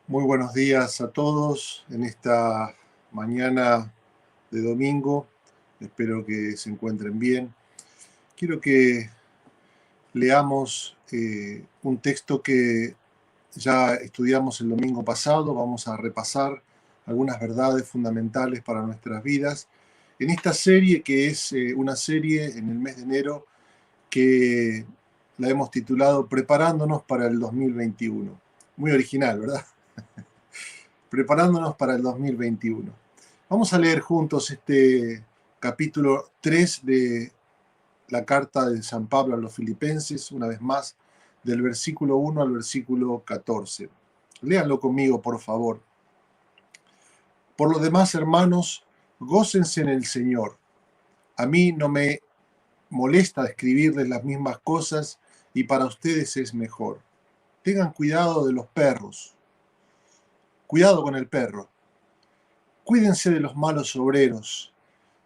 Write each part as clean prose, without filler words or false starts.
Muy buenos días a todos en esta mañana de domingo. Espero que se encuentren bien. Quiero que leamos un texto que ya estudiamos el domingo pasado. Vamos a repasar algunas verdades fundamentales para nuestras vidas en esta serie que es una serie en el mes de enero que la hemos titulado Preparándonos para el 2021. Muy original, ¿verdad? Preparándonos para el 2021. Vamos a leer juntos este capítulo 3 de la carta de San Pablo a los Filipenses, una vez más, del versículo 1 al versículo 14. Léanlo conmigo, por favor. Por lo demás, hermanos, gócense en el Señor. A mí no me molesta escribirles las mismas cosas y para ustedes es mejor. Tengan cuidado de los perros. Cuidado con el perro. Cuídense de los malos obreros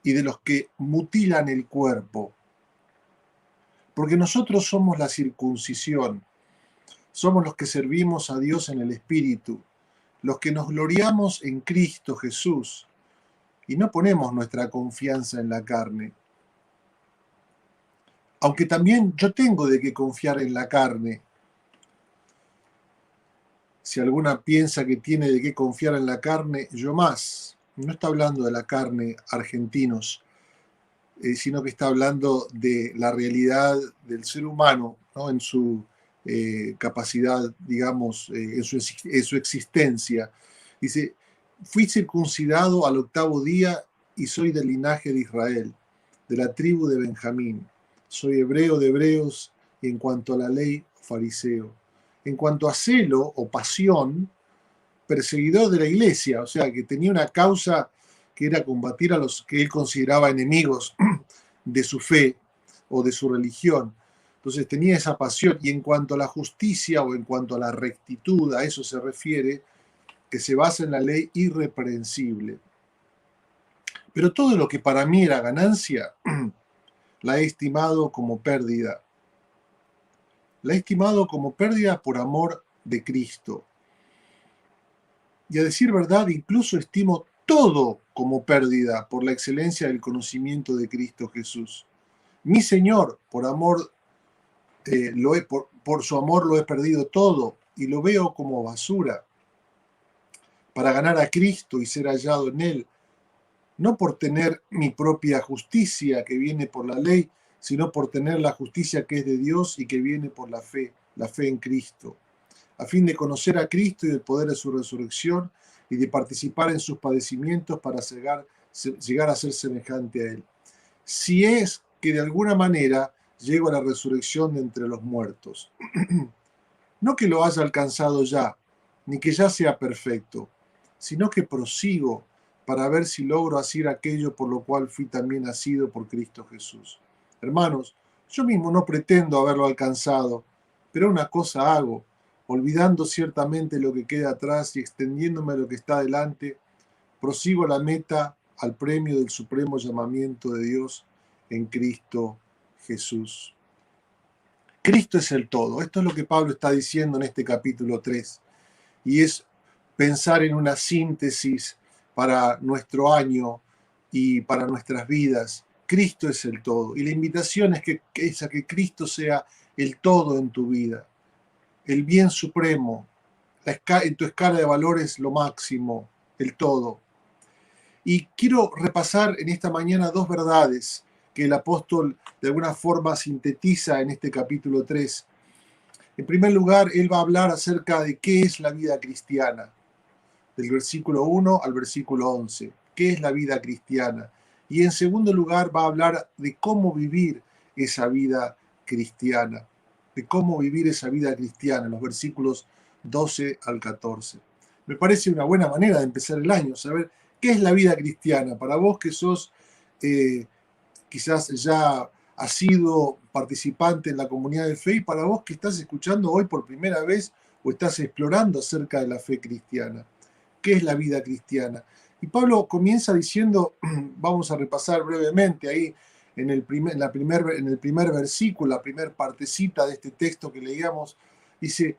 y de los que mutilan el cuerpo, porque nosotros somos la circuncisión, somos los que servimos a Dios en el Espíritu, los que nos gloriamos en Cristo Jesús y no ponemos nuestra confianza en la carne. Aunque también yo tengo de qué confiar en la carne. Si alguna piensa que tiene de qué confiar en la carne, yo más. No está hablando de la carne argentinos, sino que está hablando de la realidad del ser humano, ¿no? En su capacidad, digamos, en su existencia. Dice, fui circuncidado al 8º día y soy del linaje de Israel, de la tribu de Benjamín. Soy hebreo de hebreos y en cuanto a la ley, fariseo. En cuanto a celo o pasión, perseguidor de la iglesia, o sea, que tenía una causa que era combatir a los que él consideraba enemigos de su fe o de su religión. Entonces tenía esa pasión. Y en cuanto a la justicia o en cuanto a la rectitud, a eso se refiere, que se basa en la ley irreprensible. Pero todo lo que para mí era ganancia, la he estimado como pérdida. La he estimado como pérdida por amor de Cristo. Y a decir verdad, incluso estimo todo como pérdida por la excelencia del conocimiento de Cristo Jesús. Mi Señor, por amor, por su amor lo he perdido todo y lo veo como basura para ganar a Cristo y ser hallado en Él, no por tener mi propia justicia que viene por la ley, sino por tener la justicia que es de Dios y que viene por la fe en Cristo, a fin de conocer a Cristo y el poder de su resurrección y de participar en sus padecimientos para llegar a ser semejante a Él. Si es que de alguna manera llego a la resurrección de entre los muertos. No que lo haya alcanzado ya, ni que ya sea perfecto, sino que prosigo para ver si logro hacer aquello por lo cual fui también nacido por Cristo Jesús. Hermanos, yo mismo no pretendo haberlo alcanzado, pero una cosa hago, olvidando ciertamente lo que queda atrás y extendiéndome a lo que está delante, prosigo la meta al premio del supremo llamamiento de Dios en Cristo Jesús. Cristo es el todo. Esto es lo que Pablo está diciendo en este capítulo 3. Y es pensar en una síntesis para nuestro año y para nuestras vidas. Cristo es el todo. Y la invitación es a que Cristo sea el todo en tu vida, el bien supremo, en tu escala de valores lo máximo, el todo. Y quiero repasar en esta mañana dos verdades que el apóstol de alguna forma sintetiza en este capítulo 3. En primer lugar, él va a hablar acerca de qué es la vida cristiana, del versículo 1 al versículo 11. ¿Qué es la vida cristiana? Y en segundo lugar, va a hablar de cómo vivir esa vida cristiana, de cómo vivir esa vida cristiana, en los versículos 12 al 14. Me parece una buena manera de empezar el año, saber qué es la vida cristiana. Para vos que sos quizás ya has sido participante en la comunidad de fe, y para vos que estás escuchando hoy por primera vez o estás explorando acerca de la fe cristiana. ¿Qué es la vida cristiana? Y Pablo comienza diciendo, vamos a repasar brevemente ahí en el primer versículo, la primera partecita de este texto que leíamos, dice,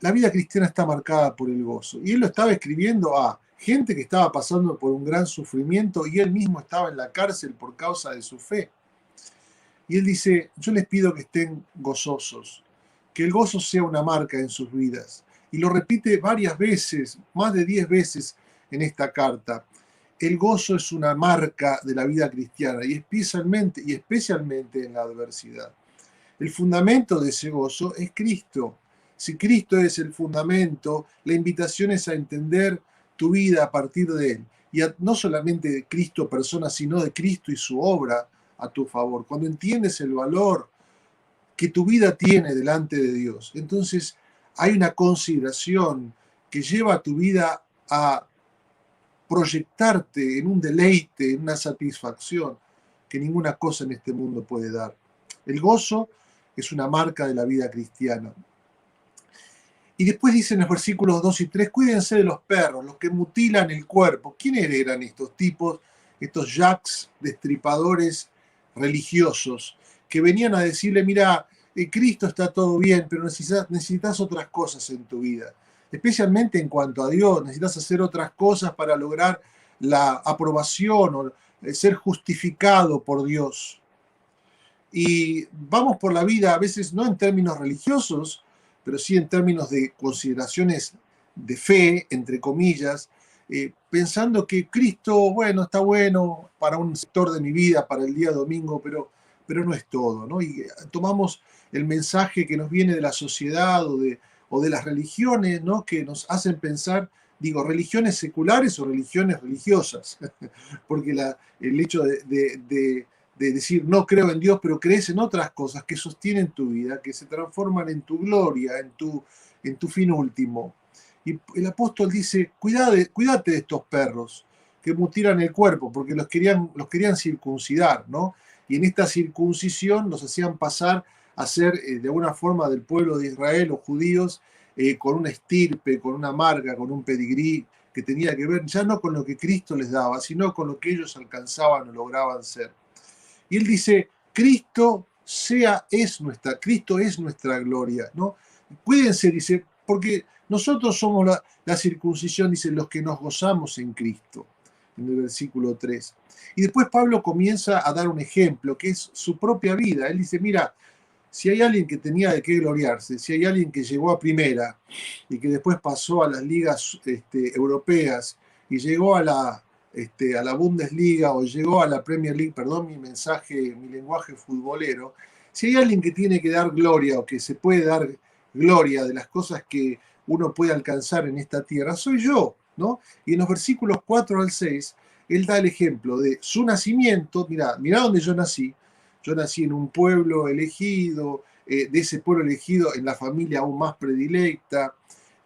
la vida cristiana está marcada por el gozo. Y él lo estaba escribiendo a gente que estaba pasando por un gran sufrimiento y él mismo estaba en la cárcel por causa de su fe. Y él dice, yo les pido que estén gozosos, que el gozo sea una marca en sus vidas. Y lo repite varias veces, más de 10 veces en esta carta. El gozo es una marca de la vida cristiana y especialmente en la adversidad. El fundamento de ese gozo es Cristo. Si Cristo es el fundamento, la invitación es a entender tu vida a partir de Él. Y no solamente de Cristo persona, sino de Cristo y su obra a tu favor. Cuando entiendes el valor que tu vida tiene delante de Dios, entonces hay una consideración que lleva a tu vida a proyectarte en un deleite, en una satisfacción que ninguna cosa en este mundo puede dar. El gozo es una marca de la vida cristiana. Y después dice en los versículos 2 y 3, cuídense de los perros, los que mutilan el cuerpo. ¿Quiénes eran estos tipos, estos jacks, destripadores religiosos, que venían a decirle, mira, Cristo está todo bien, pero necesitas otras cosas en tu vida? Especialmente en cuanto a Dios, necesitas hacer otras cosas para lograr la aprobación o ser justificado por Dios. Y vamos por la vida, a veces no en términos religiosos, pero sí en términos de consideraciones de fe, entre comillas, pensando que Cristo, bueno, está bueno para un sector de mi vida, para el día domingo, pero no es todo, ¿no? Y tomamos el mensaje que nos viene de la sociedad o de las religiones, ¿no? Que nos hacen pensar, digo, religiones seculares o religiones religiosas, porque el hecho de decir no creo en Dios, pero crees en otras cosas que sostienen tu vida, que se transforman en tu gloria, en tu fin último. Y el apóstol dice, cuídate de estos perros que mutilan el cuerpo, porque los querían circuncidar, ¿no? Y en esta circuncisión los hacían pasar a ser de alguna forma del pueblo de Israel, los judíos, con una estirpe, con una marca, con un pedigrí, que tenía que ver ya no con lo que Cristo les daba, sino con lo que ellos alcanzaban o lograban ser. Y él dice, Cristo es nuestra gloria, ¿no? Cuídense, dice, porque nosotros somos la circuncisión, dice, los que nos gozamos en Cristo, en el versículo 3. Y después Pablo comienza a dar un ejemplo, que es su propia vida. Él dice, mira, si hay alguien que tenía de qué gloriarse, si hay alguien que llegó a primera y que después pasó a las ligas europeas y llegó a la Bundesliga o llegó a la Premier League, perdón mi lenguaje futbolero, si hay alguien que tiene que dar gloria o que se puede dar gloria de las cosas que uno puede alcanzar en esta tierra, soy yo, ¿no? Y en los versículos 4 al 6, él da el ejemplo de su nacimiento, mirá donde yo nací en un pueblo elegido, de ese pueblo elegido en la familia aún más predilecta,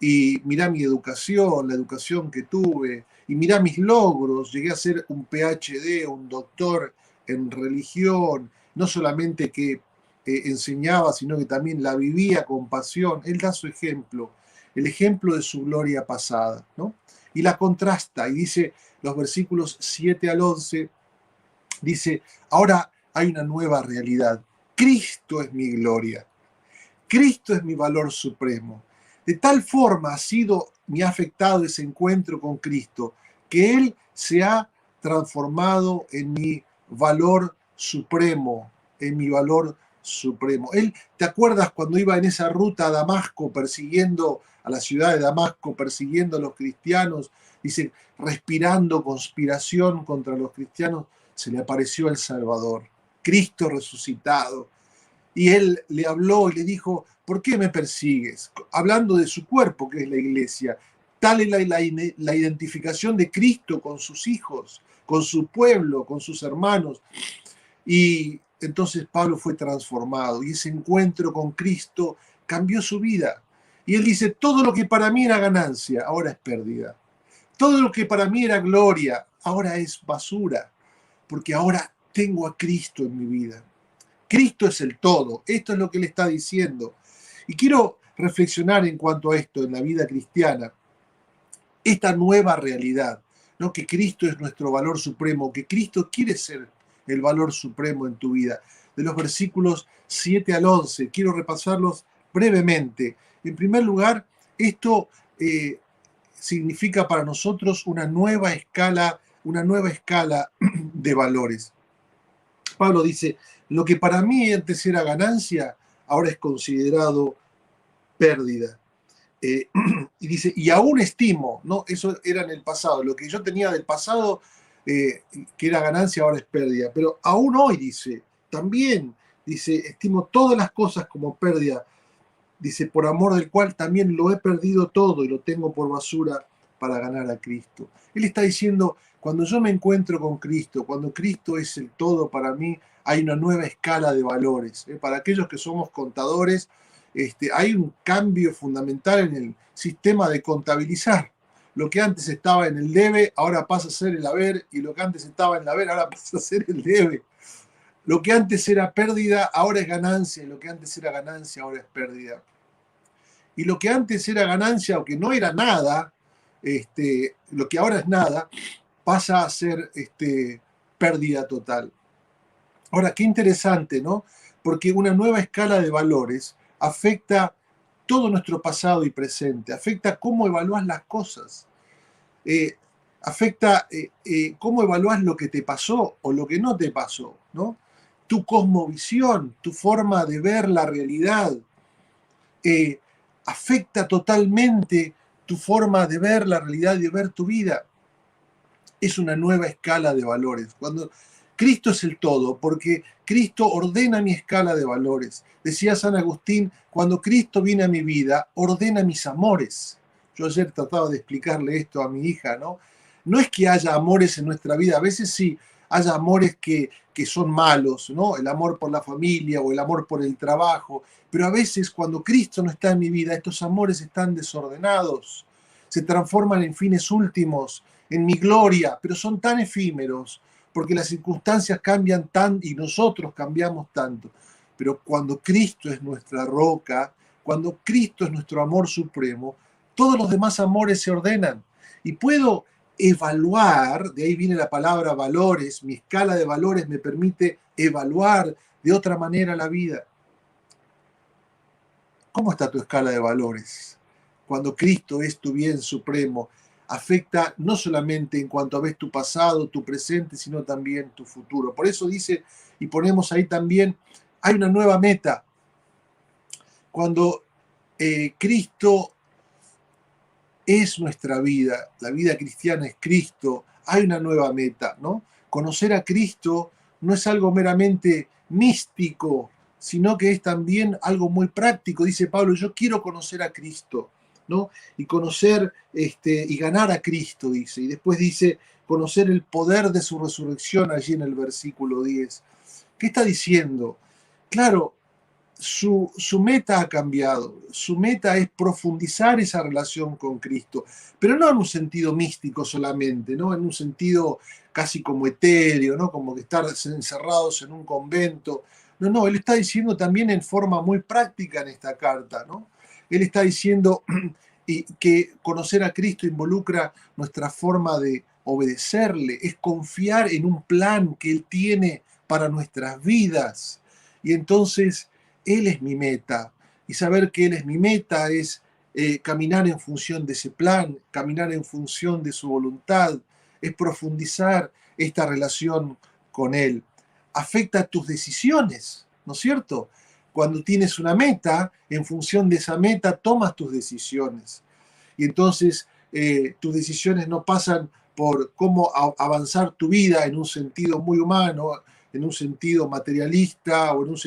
y mirá mi educación, la educación que tuve, y mirá mis logros, llegué a ser un PhD, un doctor en religión, no solamente que enseñaba, sino que también la vivía con pasión. Él da su ejemplo, el ejemplo de su gloria pasada, ¿no? Y la contrasta, y dice los versículos 7 al 11, dice, ahora hay una nueva realidad. Cristo es mi gloria. Cristo es mi valor supremo. De tal forma me ha afectado ese encuentro con Cristo, que Él se ha transformado en mi valor supremo, en mi valor supremo. ¿Te acuerdas cuando iba en esa ruta a Damasco, persiguiendo a la ciudad de Damasco, persiguiendo a los cristianos? Dice, respirando conspiración contra los cristianos, se le apareció el Salvador, Cristo resucitado. Y él le habló y le dijo, ¿por qué me persigues? Hablando de su cuerpo, que es la iglesia. Tal es la identificación de Cristo con sus hijos, con su pueblo, con sus hermanos. Y entonces Pablo fue transformado y ese encuentro con Cristo cambió su vida. Y él dice, todo lo que para mí era ganancia, ahora es pérdida. Todo lo que para mí era gloria, ahora es basura, porque ahora tengo a Cristo en mi vida. Cristo es el todo. Esto es lo que él está diciendo. Y quiero reflexionar en cuanto a esto en la vida cristiana. Esta nueva realidad, ¿no? Que Cristo es nuestro valor supremo, que Cristo quiere ser el valor supremo en tu vida. De los versículos 7 al 11, quiero repasarlos brevemente. En primer lugar, Esto significa para nosotros una nueva escala de valores. Pablo dice, lo que para mí antes era ganancia, ahora es considerado pérdida. Y dice, y aún estimo, ¿no? Eso era en el pasado, lo que yo tenía del pasado, que era ganancia, ahora es pérdida. Pero aún hoy, dice, también, dice, estimo todas las cosas como pérdida, dice, por amor del cual también lo he perdido todo y lo tengo por basura para ganar a Cristo. Él está diciendo, cuando yo me encuentro con Cristo, cuando Cristo es el todo para mí, hay una nueva escala de valores. Para aquellos que somos contadores, hay un cambio fundamental en el sistema de contabilizar. Lo que antes estaba en el debe, ahora pasa a ser el haber, y lo que antes estaba en el haber, ahora pasa a ser el debe. Lo que antes era pérdida, ahora es ganancia, y lo que antes era ganancia, ahora es pérdida. Y lo que antes era ganancia, o que no era nada, lo que ahora es nada, pasa a ser pérdida total. Ahora, qué interesante, ¿no? Porque una nueva escala de valores afecta todo nuestro pasado y presente, afecta cómo evalúas las cosas, afecta cómo evalúas lo que te pasó o lo que no te pasó, ¿no? Tu cosmovisión, tu forma de ver la realidad, afecta totalmente tu forma de ver la realidad y de ver tu vida. Es una nueva escala de valores. Cuando Cristo es el todo, porque Cristo ordena mi escala de valores. Decía San Agustín, cuando Cristo viene a mi vida, ordena mis amores. Yo ayer trataba de explicarle esto a mi hija, ¿no? No es que haya amores en nuestra vida, a veces sí, haya amores que son malos, ¿no? El amor por la familia o el amor por el trabajo, pero a veces cuando Cristo no está en mi vida, estos amores están desordenados, se transforman en fines últimos, en mi gloria, pero son tan efímeros, porque las circunstancias cambian tanto y nosotros cambiamos tanto. Pero cuando Cristo es nuestra roca, cuando Cristo es nuestro amor supremo, todos los demás amores se ordenan. Y puedo evaluar, de ahí viene la palabra valores, mi escala de valores me permite evaluar de otra manera la vida. ¿Cómo está tu escala de valores? Cuando Cristo es tu bien supremo, afecta no solamente en cuanto a ves tu pasado, tu presente, sino también tu futuro. Por eso dice, y ponemos ahí también, hay una nueva meta. Cuando Cristo es nuestra vida, la vida cristiana es Cristo, hay una nueva meta, ¿no? Conocer a Cristo no es algo meramente místico, sino que es también algo muy práctico. Dice Pablo, yo quiero conocer a Cristo, ¿no? Y conocer y ganar a Cristo, dice. Y después dice, conocer el poder de su resurrección allí en el versículo 10. ¿Qué está diciendo? Claro, su meta ha cambiado. Su meta es profundizar esa relación con Cristo, pero no en un sentido místico solamente, ¿no? En un sentido casi como etéreo, ¿no? Como que estar encerrados en un convento. No, no, él está diciendo también en forma muy práctica en esta carta, ¿no? Él está diciendo que conocer a Cristo involucra nuestra forma de obedecerle, es confiar en un plan que Él tiene para nuestras vidas. Y entonces Él es mi meta. Y saber que Él es mi meta es caminar en función de ese plan, caminar en función de su voluntad, es profundizar esta relación con Él. Afecta tus decisiones, ¿no es cierto? Cuando tienes una meta, en función de esa meta tomas tus decisiones. Y entonces tus decisiones no pasan por cómo avanzar tu vida en un sentido muy humano, en un sentido materialista o en un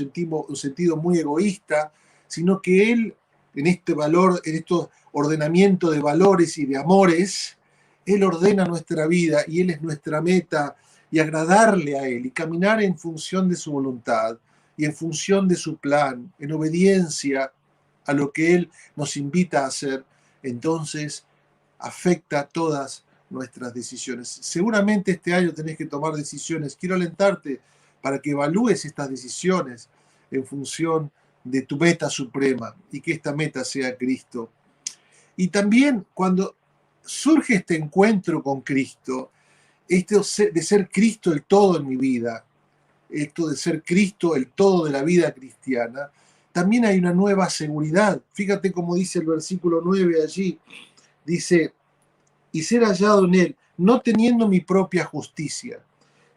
sentido muy egoísta, sino que Él, en este valor, en estos ordenamientos de valores y de amores, Él ordena nuestra vida y Él es nuestra meta, y agradarle a Él y caminar en función de su voluntad y en función de su plan, en obediencia a lo que Él nos invita a hacer, entonces afecta todas nuestras decisiones. Seguramente este año tenés que tomar decisiones. Quiero alentarte para que evalúes estas decisiones en función de tu meta suprema y que esta meta sea Cristo. Y también cuando surge este encuentro con Cristo, esto de ser Cristo el todo en mi vida, esto de ser Cristo el todo de la vida cristiana, también hay una nueva seguridad. Fíjate cómo dice el versículo 9 allí. Dice, y ser hallado en él, no teniendo mi propia justicia,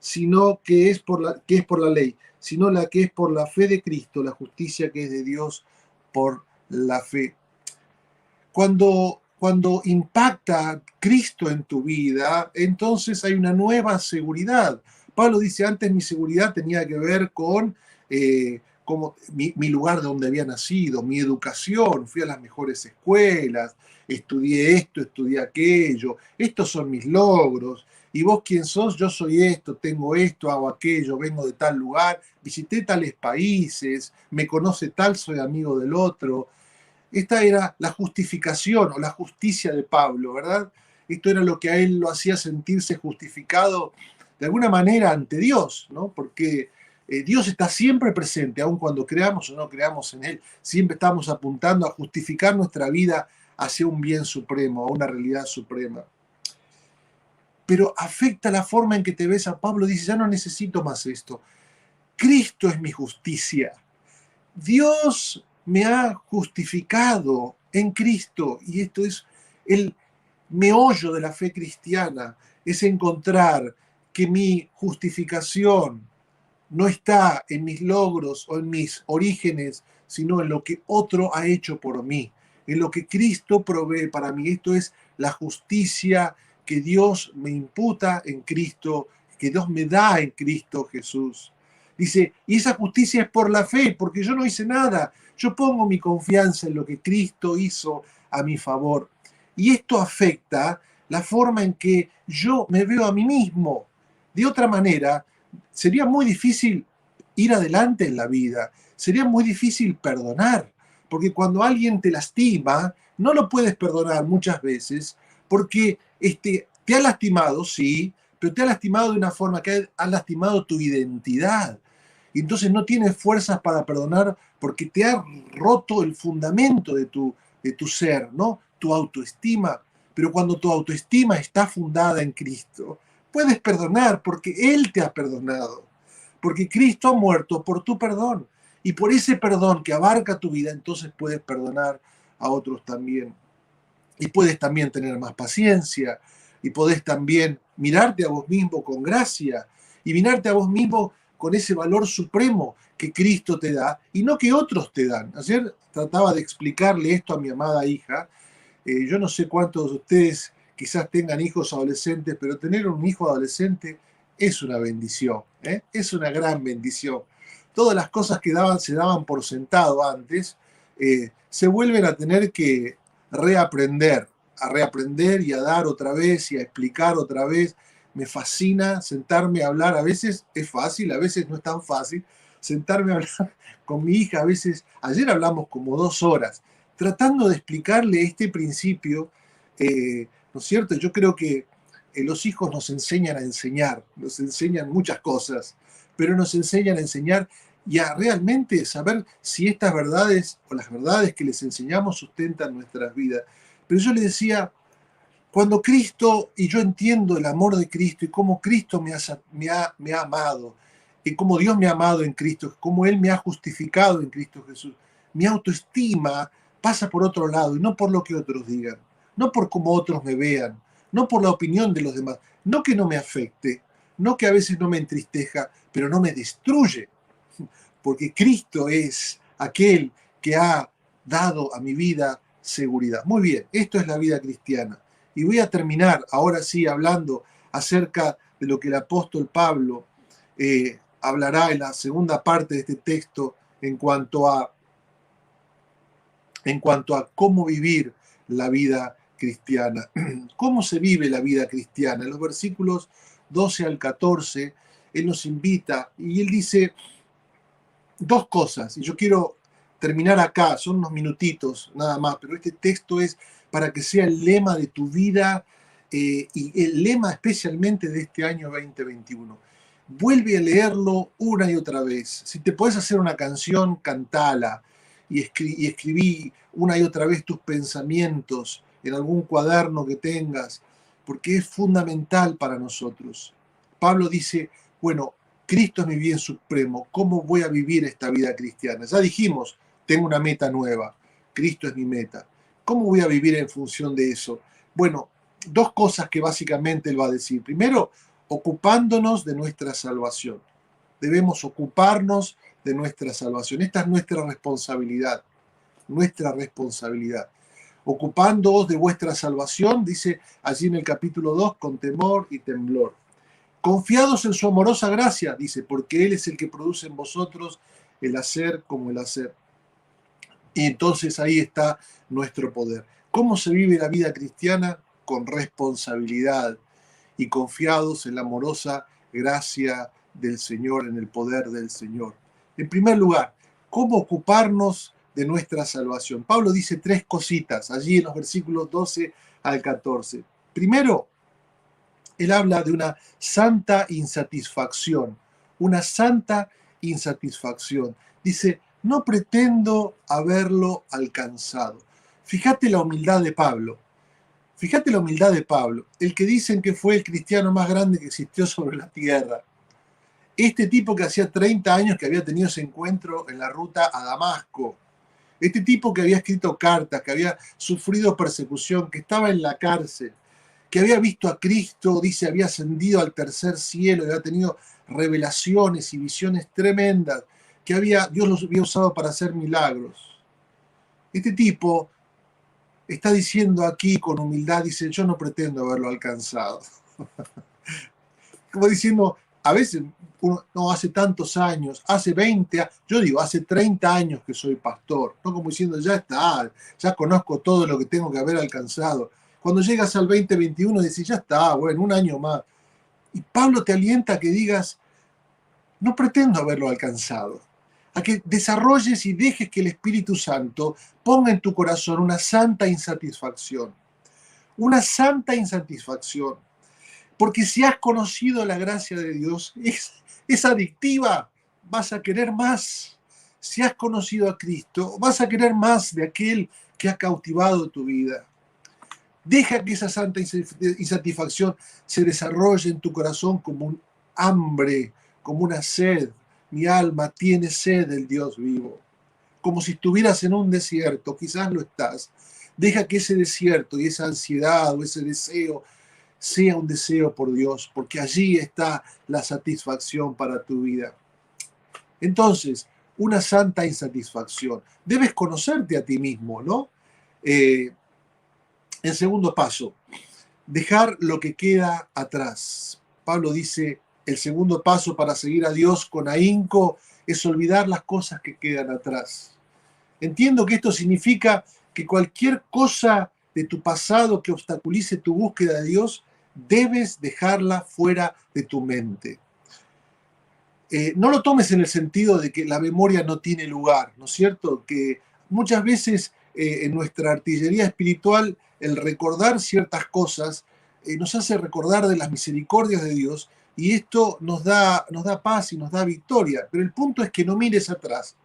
sino que es por la ley, sino la que es por la fe de Cristo, la justicia que es de Dios por la fe. Cuando impacta Cristo en tu vida, entonces hay una nueva seguridad. Pablo dice, antes mi seguridad tenía que ver con como mi lugar donde había nacido, mi educación, fui a las mejores escuelas, estudié esto, estudié aquello, estos son mis logros. ¿Y vos quién sos? Yo soy esto, tengo esto, hago aquello, vengo de tal lugar, visité tales países, me conoce tal, soy amigo del otro. Esta era la justificación o la justicia de Pablo, ¿verdad? Esto era lo que a él lo hacía sentirse justificado de alguna manera ante Dios, ¿no? Porque Dios está siempre presente, aun cuando creamos o no creamos en Él. Siempre estamos apuntando a justificar nuestra vida hacia un bien supremo, a una realidad suprema. Pero afecta la forma en que te ves a Pablo. Dice, ya no necesito más esto. Cristo es mi justicia. Dios me ha justificado en Cristo, y esto es el meollo de la fe cristiana, es encontrar que mi justificación no está en mis logros o en mis orígenes, sino en lo que otro ha hecho por mí, en lo que Cristo provee para mí. Esto es la justicia que Dios me imputa en Cristo, que Dios me da en Cristo Jesús. Dice, y esa justicia es por la fe, porque yo no hice nada. Yo pongo mi confianza en lo que Cristo hizo a mi favor. Y esto afecta la forma en que yo me veo a mí mismo. De otra manera, sería muy difícil ir adelante en la vida. Sería muy difícil perdonar. Porque cuando alguien te lastima, no lo puedes perdonar muchas veces porque te ha lastimado, sí, pero te ha lastimado de una forma que ha lastimado tu identidad. Y entonces no tienes fuerzas para perdonar porque te ha roto el fundamento de tu ser, ¿no? Tu autoestima. Pero cuando tu autoestima está fundada en Cristo, puedes perdonar porque Él te ha perdonado. Porque Cristo ha muerto por tu perdón. Y por ese perdón que abarca tu vida, entonces puedes perdonar a otros también. Y puedes también tener más paciencia. Y podés también mirarte a vos mismo con gracia. Y mirarte a vos mismo con ese valor supremo que Cristo te da y no que otros te dan. Ayer trataba de explicarle esto a mi amada hija. Yo no sé cuántos de ustedes quizás tengan hijos adolescentes, pero tener un hijo adolescente es una bendición, ¿eh? Es una gran bendición. Todas las cosas que se daban por sentado antes, se vuelven a tener que reaprender, a reaprender y a dar otra vez y a explicar otra vez. Me fascina sentarme a hablar, a veces es fácil, a veces no es tan fácil, sentarme a hablar con mi hija, a veces, ayer hablamos como 2 horas, tratando de explicarle este principio, ¿no es cierto? Yo creo que los hijos nos enseñan a enseñar, nos enseñan muchas cosas, pero nos enseñan a enseñar y a realmente saber si estas verdades o las verdades que les enseñamos sustentan nuestras vidas. Pero yo le decía, cuando Cristo, y yo entiendo el amor de Cristo y cómo Cristo me ha amado, y cómo Dios me ha amado en Cristo, cómo Él me ha justificado en Cristo Jesús, mi autoestima pasa por otro lado y no por lo que otros digan, no por cómo otros me vean, no por la opinión de los demás, no que no me afecte, no que a veces no me entristeja, pero no me destruye, porque Cristo es aquel que ha dado a mi vida seguridad. Muy bien, esto es la vida cristiana. Y voy a terminar ahora sí hablando acerca de lo que el apóstol Pablo hablará en la segunda parte de este texto en cuanto a cómo vivir la vida cristiana. ¿Cómo se vive la vida cristiana? En los versículos 12 al 14, él nos invita y él dice 2 cosas, y yo quiero terminar acá, son unos minutitos nada más, pero este texto es para que sea el lema de tu vida y el lema especialmente de este año 2021. Vuelve a leerlo una y otra vez. Si te podés hacer una canción, cantala y escribí una y otra vez tus pensamientos en algún cuaderno que tengas, porque es fundamental para nosotros. Pablo dice, bueno, Cristo es mi bien supremo, ¿cómo voy a vivir esta vida cristiana? Ya dijimos, tengo una meta nueva. Cristo es mi meta. ¿Cómo voy a vivir en función de eso? Bueno, dos cosas que básicamente él va a decir. Primero, ocupándonos de nuestra salvación. Debemos ocuparnos de nuestra salvación. Esta es nuestra responsabilidad. Nuestra responsabilidad. Ocupándoos de vuestra salvación, dice allí en el capítulo 2, con temor y temblor. Confiados en su amorosa gracia, dice, porque Él es el que produce en vosotros el hacer como el hacer. Y entonces ahí está nuestro poder. ¿Cómo se vive la vida cristiana? Con responsabilidad y confiados en la amorosa gracia del Señor, en el poder del Señor. En primer lugar, ¿cómo ocuparnos de nuestra salvación? Pablo dice tres cositas allí en los versículos 12 al 14. Primero, él habla de una santa insatisfacción, una santa insatisfacción. Dice, no pretendo haberlo alcanzado. Fíjate la humildad de Pablo. Fíjate la humildad de Pablo, el que dicen que fue el cristiano más grande que existió sobre la tierra. Este tipo que hacía 30 años que había tenido ese encuentro en la ruta a Damasco. Este tipo que había escrito cartas, que había sufrido persecución, que estaba en la cárcel, que había visto a Cristo, dice, había ascendido al tercer cielo, había tenido revelaciones y visiones tremendas, que Dios los había usado para hacer milagros. Este tipo está diciendo aquí con humildad, dice, yo no pretendo haberlo alcanzado. Como diciendo, a veces, uno, no, hace tantos años, hace 20, yo digo, hace 30 años que soy pastor, no como diciendo, ya está, ya conozco todo lo que tengo que haber alcanzado. Cuando llegas al 2021 decís, ya está, bueno, un año más. Y Pablo te alienta a que digas, no pretendo haberlo alcanzado, a que desarrolles y dejes que el Espíritu Santo ponga en tu corazón una santa insatisfacción. Una santa insatisfacción. Porque si has conocido la gracia de Dios, es adictiva, vas a querer más. Si has conocido a Cristo, vas a querer más de aquel que ha cautivado tu vida. Deja que esa santa insatisfacción se desarrolle en tu corazón como un hambre, como una sed. Mi alma tiene sed del Dios vivo. Como si estuvieras en un desierto, quizás lo estás. Deja que ese desierto y esa ansiedad o ese deseo sea un deseo por Dios, porque allí está la satisfacción para tu vida. Entonces, una santa insatisfacción. Debes conocerte a ti mismo, ¿no? El segundo paso, dejar lo que queda atrás. Pablo dice, el segundo paso para seguir a Dios con ahínco es olvidar las cosas que quedan atrás. Entiendo que esto significa que cualquier cosa de tu pasado que obstaculice tu búsqueda de Dios, debes dejarla fuera de tu mente. No lo tomes en el sentido de que la memoria no tiene lugar, ¿no es cierto? Que muchas veces en nuestra artillería espiritual el recordar ciertas cosas nos hace recordar de las misericordias de Dios y esto nos da paz y nos da victoria. Pero el punto es que no mires atrás.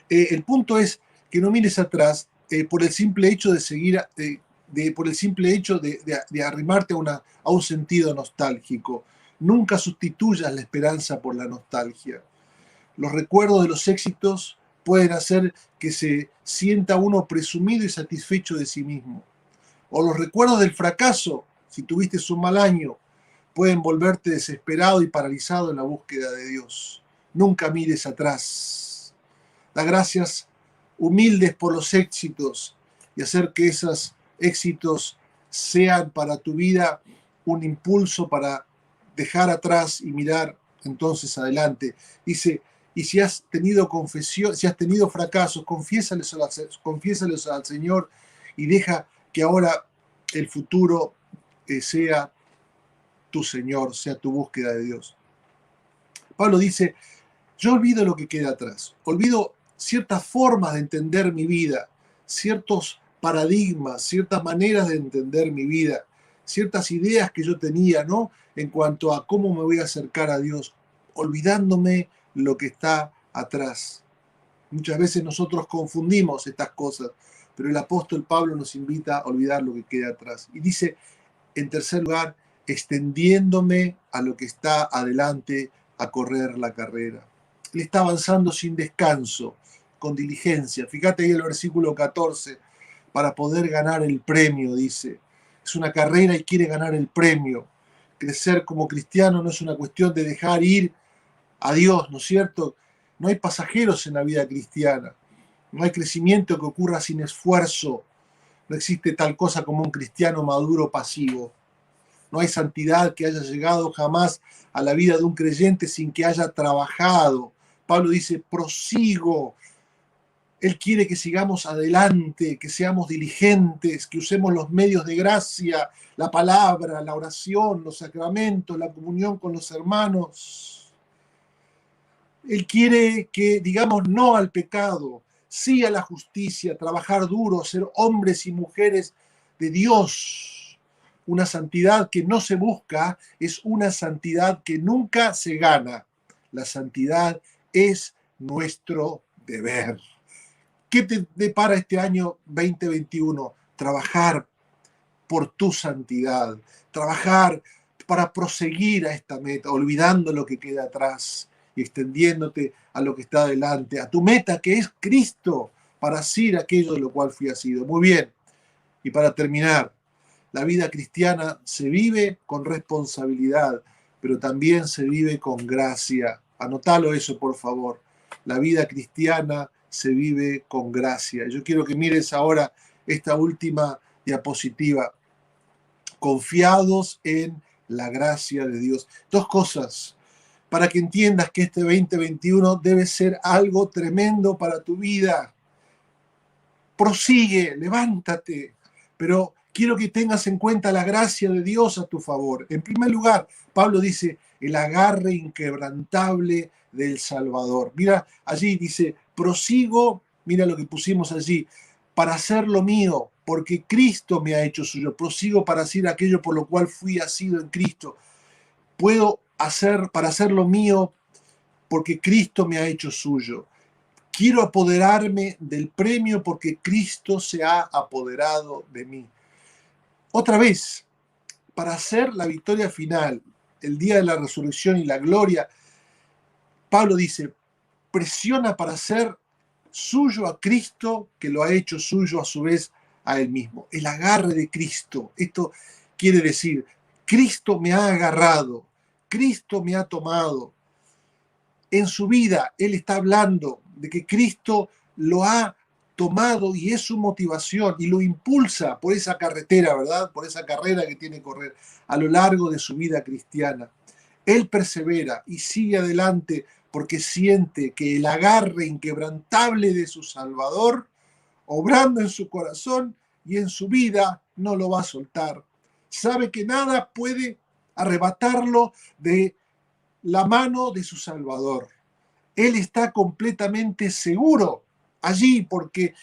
El punto es que no mires atrás por el simple hecho de seguir, por el simple hecho de arrimarte a un sentido nostálgico. Nunca sustituyas la esperanza por la nostalgia. Los recuerdos de los éxitos pueden hacer que se sienta uno presumido y satisfecho de sí mismo. O los recuerdos del fracaso, si tuviste un mal año, pueden volverte desesperado y paralizado en la búsqueda de Dios. Nunca mires atrás. Da gracias humildes por los éxitos y hacer que esos éxitos sean para tu vida un impulso para dejar atrás y mirar entonces adelante. Dice, y si has tenido confesión, si has tenido fracasos, confiésalos al Señor y deja que ahora el futuro sea tu Señor, sea tu búsqueda de Dios. Pablo dice, yo olvido lo que queda atrás, olvido ciertas formas de entender mi vida, ciertos paradigmas, ciertas maneras de entender mi vida, ciertas ideas que yo tenía, ¿no? En cuanto a cómo me voy a acercar a Dios, olvidándome lo que está atrás. Muchas veces nosotros confundimos estas cosas, pero el apóstol Pablo nos invita a olvidar lo que queda atrás. Y dice, en tercer lugar, extendiéndome a lo que está adelante, a correr la carrera. Él está avanzando sin descanso, con diligencia. Fíjate ahí el versículo 14, para poder ganar el premio, dice. Es una carrera y quiere ganar el premio. Crecer como cristiano no es una cuestión de dejar ir a Dios, ¿no es cierto? No hay pasajeros en la vida cristiana. No hay crecimiento que ocurra sin esfuerzo. No existe tal cosa como un cristiano maduro pasivo. No hay santidad que haya llegado jamás a la vida de un creyente sin que haya trabajado. Pablo dice, prosigo. Él quiere que sigamos adelante, que seamos diligentes, que usemos los medios de gracia, la palabra, la oración, los sacramentos, la comunión con los hermanos. Él quiere que digamos no al pecado, sí a la justicia, trabajar duro, ser hombres y mujeres de Dios. Una santidad que no se busca es una santidad que nunca se gana. La santidad es nuestro deber. ¿Qué te depara este año 2021? Trabajar por tu santidad, trabajar para proseguir a esta meta, olvidando lo que queda atrás y extendiéndote a lo que está adelante, a tu meta que es Cristo, para asir aquello de lo cual fui asido. Muy bien, y para terminar, la vida cristiana se vive con responsabilidad, pero también se vive con gracia. Anotalo eso, por favor. La vida cristiana se vive con gracia. Yo quiero que mires ahora esta última diapositiva. Confiados en la gracia de Dios. Dos cosas para que entiendas que este 2021 debe ser algo tremendo para tu vida. Prosigue, levántate, pero quiero que tengas en cuenta la gracia de Dios a tu favor. En primer lugar, Pablo dice, el agarre inquebrantable del Salvador. Mira, allí dice, prosigo, mira lo que pusimos allí, para hacer lo mío, porque Cristo me ha hecho suyo. Prosigo para hacer aquello por lo cual fui asido en Cristo. Puedo hacer para hacer lo mío porque Cristo me ha hecho suyo. Quiero apoderarme del premio porque Cristo se ha apoderado de mí. Otra vez, para hacer la victoria final, el día de la resurrección y la gloria, Pablo dice, presiona para hacer suyo a Cristo, que lo ha hecho suyo a su vez a él mismo. El agarre de Cristo. Esto quiere decir, Cristo me ha agarrado, Cristo me ha tomado. En su vida, él está hablando de que Cristo lo ha tomado y es su motivación y lo impulsa por esa carretera, ¿verdad? Por esa carrera que tiene que correr a lo largo de su vida cristiana. Él persevera y sigue adelante porque siente que el agarre inquebrantable de su Salvador, obrando en su corazón y en su vida, no lo va a soltar. Sabe que nada puede arrebatarlo de la mano de su Salvador. Él está completamente seguro allí porque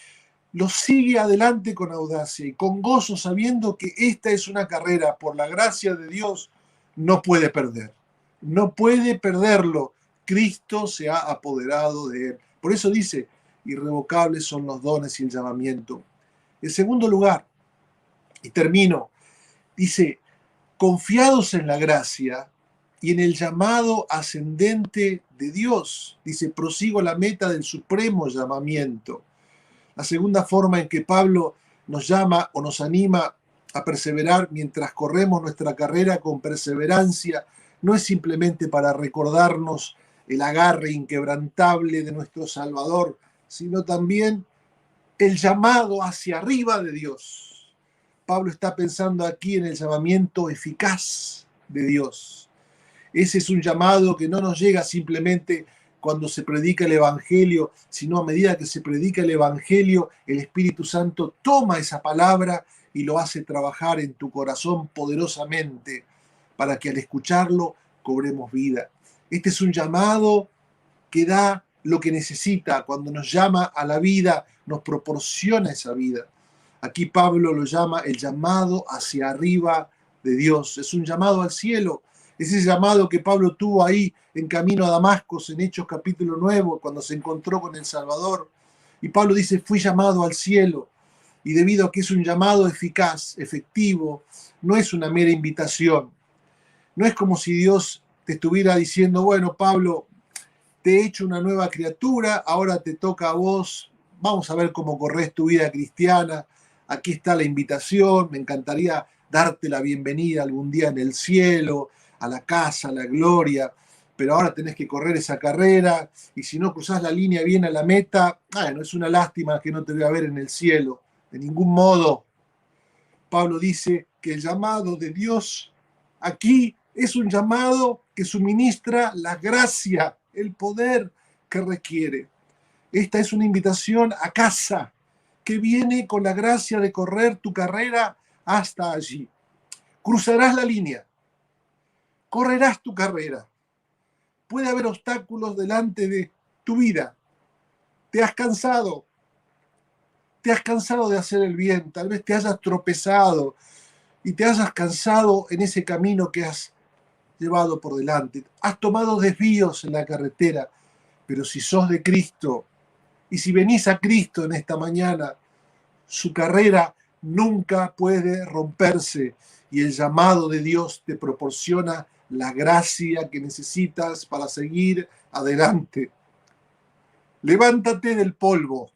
lo sigue adelante con audacia y con gozo, sabiendo que esta es una carrera por la gracia de Dios, no puede perder. No puede perderlo. Cristo se ha apoderado de él. Por eso dice, irrevocables son los dones y el llamamiento. En segundo lugar, y termino, dice, confiados en la gracia y en el llamado ascendente de Dios. Dice, prosigo la meta del supremo llamamiento. La segunda forma en que Pablo nos llama o nos anima a perseverar mientras corremos nuestra carrera con perseverancia no es simplemente para recordarnos el agarre inquebrantable de nuestro Salvador, sino también el llamado hacia arriba de Dios. Pablo está pensando aquí en el llamamiento eficaz de Dios. Ese es un llamado que no nos llega simplemente cuando se predica el Evangelio, sino a medida que se predica el Evangelio, el Espíritu Santo toma esa palabra y lo hace trabajar en tu corazón poderosamente para que al escucharlo cobremos vida. Este es un llamado que da lo que necesita. Cuando nos llama a la vida, nos proporciona esa vida. Aquí Pablo lo llama el llamado hacia arriba de Dios. Es un llamado al cielo. Ese llamado que Pablo tuvo ahí en camino a Damasco, en Hechos capítulo 9, cuando se encontró con el Salvador. Y Pablo dice, fui llamado al cielo. Y debido a que es un llamado eficaz, efectivo, no es una mera invitación. No es como si Dios te estuviera diciendo, bueno, Pablo, te he hecho una nueva criatura, ahora te toca a vos, vamos a ver cómo corres tu vida cristiana, aquí está la invitación, me encantaría darte la bienvenida algún día en el cielo, a la casa, a la gloria, pero ahora tenés que correr esa carrera, y si no cruzás la línea bien a la meta, bueno, es una lástima que no te voy a ver en el cielo, de ningún modo. Pablo dice que el llamado de Dios aquí es un llamado que suministra la gracia, el poder que requiere. Esta es una invitación a casa que viene con la gracia de correr tu carrera hasta allí. Cruzarás la línea, correrás tu carrera. Puede haber obstáculos delante de tu vida. Te has cansado de hacer el bien, tal vez te hayas tropezado y te hayas cansado en ese camino que has llevado por delante. Has tomado desvíos en la carretera, pero si sos de Cristo y si venís a Cristo en esta mañana, su carrera nunca puede romperse y el llamado de Dios te proporciona la gracia que necesitas para seguir adelante. Levántate del polvo.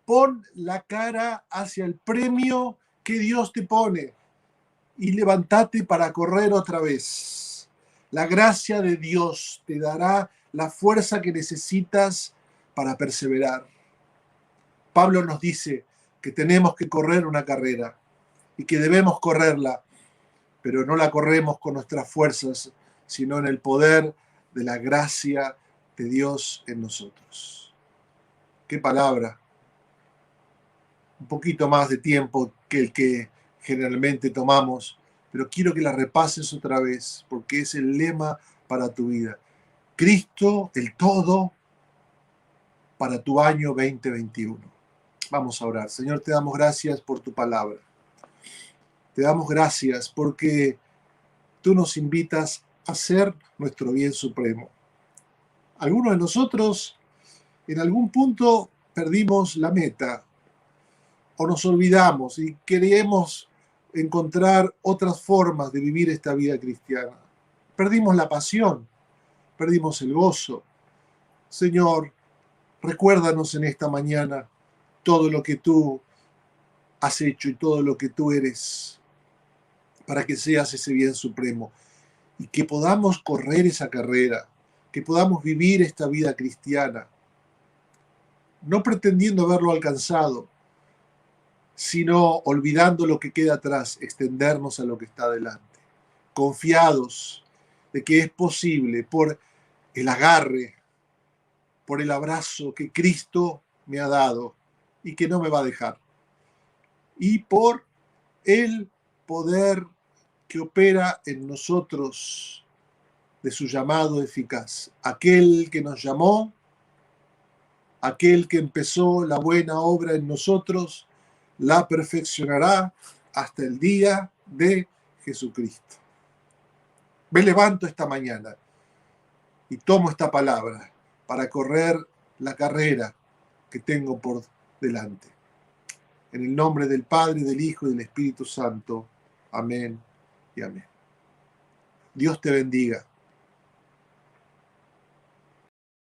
Pon la cara hacia el premio que Dios te pone y levántate para correr otra vez. La gracia de Dios te dará la fuerza que necesitas para perseverar. Pablo nos dice que tenemos que correr una carrera y que debemos correrla, pero no la corremos con nuestras fuerzas, sino en el poder de la gracia de Dios en nosotros. ¡Qué palabra! Un poquito más de tiempo que el que generalmente tomamos, pero quiero que la repases otra vez, porque es el lema para tu vida. Cristo, el todo, para tu año 2021. Vamos a orar. Señor, te damos gracias por tu palabra. Te damos gracias porque tú nos invitas a hacer nuestro bien supremo. Algunos de nosotros en algún punto perdimos la meta o nos olvidamos y queremos encontrar otras formas de vivir esta vida cristiana. Perdimos la pasión, perdimos el gozo. Señor, recuérdanos en esta mañana todo lo que tú has hecho y todo lo que tú eres para que seas ese bien supremo y que podamos correr esa carrera, que podamos vivir esta vida cristiana, no pretendiendo haberlo alcanzado, sino olvidando lo que queda atrás, extendernos a lo que está adelante, confiados de que es posible por el agarre, por el abrazo que Cristo me ha dado y que no me va a dejar, y por el poder que opera en nosotros de su llamado eficaz. Aquel que nos llamó, aquel que empezó la buena obra en nosotros, la perfeccionará hasta el día de Jesucristo. Me levanto esta mañana y tomo esta palabra para correr la carrera que tengo por delante. En el nombre del Padre, del Hijo y del Espíritu Santo. Amén y amén. Dios te bendiga.